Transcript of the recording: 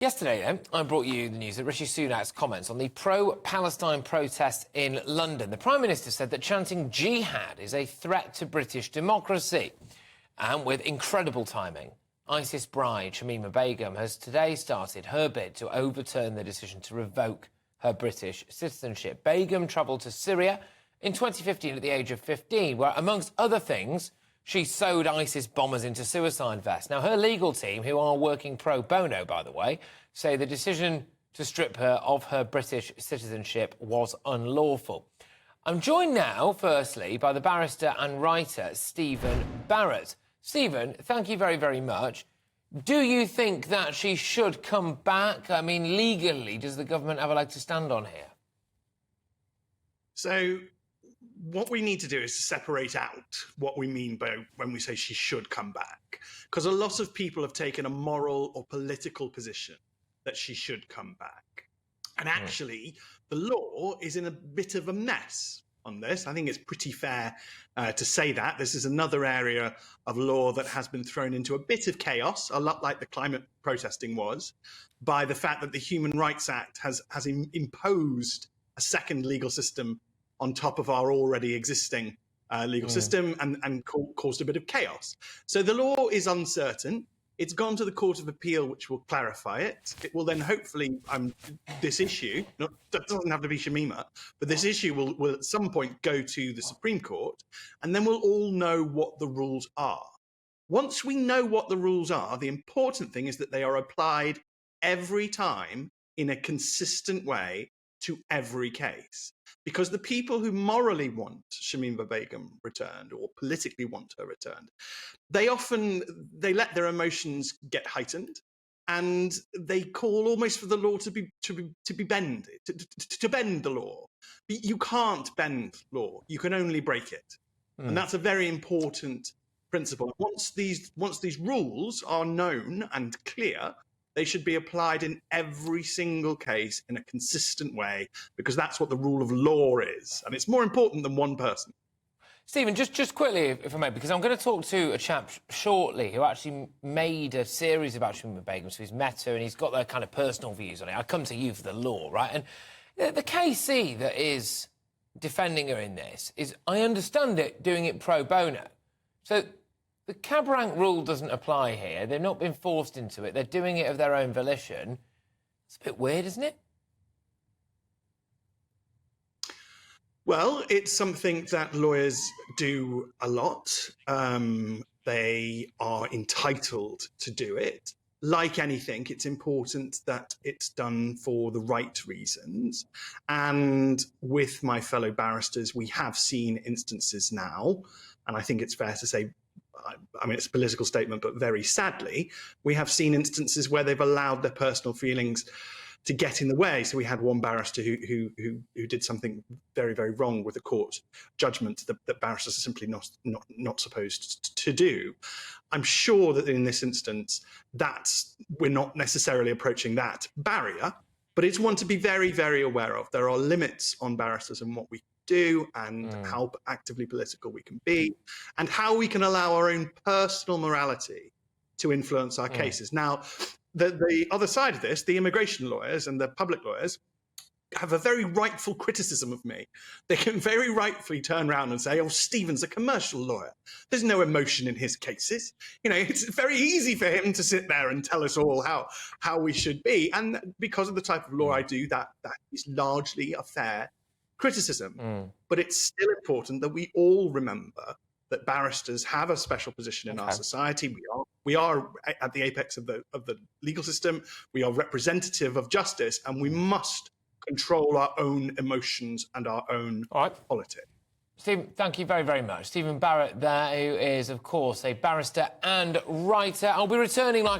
Yesterday, then, I brought you the news that Rishi Sunak's comments on the pro-Palestine protests in London. The Prime Minister said that chanting jihad is a threat to British democracy. And with incredible timing, ISIS bride Shamima Begum has today started her bid to overturn the decision to revoke her British citizenship. Begum travelled to Syria in 2015 at the age of 15, where, amongst other things, she sewed ISIS bombers into suicide vests. Now, her legal team, who are working pro bono, by the way, say the decision to strip her of her British citizenship was unlawful. I'm joined now, firstly, by the barrister and writer Stephen Barrett. Stephen, thank you very, very much. Do you think that she should come back? I mean, legally, does the government have a leg to stand on here? So what we need to do is to separate out what we mean by when we say she should come back, because a lot of people have taken a moral or political position that she should come back. And actually, the law is in a bit of a mess on this. I think it's pretty fair to say that. This is another area of law that has been thrown into a bit of chaos, a lot like the climate protesting was, by the fact that the Human Rights Act has imposed a second legal system on top of our already existing legal system and caused a bit of chaos. So the law is uncertain. It's gone to the Court of Appeal, which will clarify it. It will then hopefully, this issue, that doesn't have to be Shamima, but this issue will at some point go to the Supreme Court, and then we'll all know what the rules are. Once we know what the rules are, the important thing is that they are applied every time in a consistent way to every case. Because the people who morally want Shamima Begum returned or politically want her returned, they let their emotions get heightened, and they call almost for the law to be bended, to bend the law. You can't bend law; you can only break it, and that's a very important principle. Once these rules are known and clear, they should be applied in every single case in a consistent way, because that's what the rule of law is. And it's more important than one person. Stephen, just quickly, if I may, because I'm going to talk to a chap shortly who actually made a series about Shamima Begum, so he's met her and he's got their kind of personal views on it. I come to you for the law, right? And the KC that is defending her in this is, I understand it, doing it pro bono. So the cab rank rule doesn't apply here. They've not been forced into it. They're doing it of their own volition. It's a bit weird, isn't it? Well, it's something that lawyers do a lot. They are entitled to do it. Like anything, it's important that it's done for the right reasons. And with my fellow barristers, we have seen instances now, and I think it's fair to say, I mean, it's a political statement, but very sadly, we have seen instances where they've allowed their personal feelings to get in the way. So we had one barrister who did something very, very wrong with a court judgment that barristers are simply not supposed to do. I'm sure that in this instance, we're not necessarily approaching that barrier, but it's one to be very, very aware of. There are limits on barristers and what we do and how actively political we can be and how we can allow our own personal morality to influence our cases. Now, the other side of this, the immigration lawyers and the public lawyers, have a very rightful criticism of me. They can very rightfully turn around and say, oh, Stephen's a commercial lawyer. There's no emotion in his cases. You know, it's very easy for him to sit there and tell us all how we should be. And because of the type of law I do, that is largely a fair criticism. But it's still important that we all remember that barristers have a special position in our society. We are at the apex of the legal system. We are representative of justice, and we must control our own emotions and our own politics. Stephen, thank you very, very much. Stephen Barrett there, who is, of course, a barrister and writer. I'll be returning like